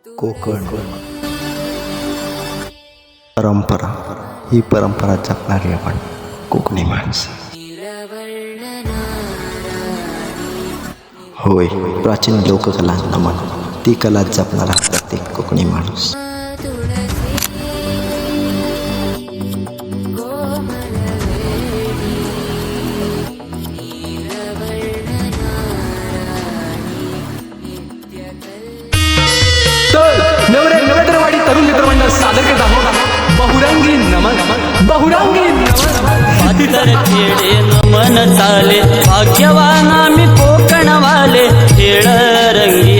कोकण परंपरा, ही परंपरा जपणारी आपण कोकणी माणसं. होय, प्राचीन लोककला नमन, ती कला जपणारा प्रत्येक कोकणी माणूस. नवरेंद्रवाडी तरुण मित्रमंडळ सादर करत आहोत बहुरंगी नमन. बहुरंगी पातर खेडे नमन चाले, भाग्यवान आम्ही कोकणवाले, खेळ रंगी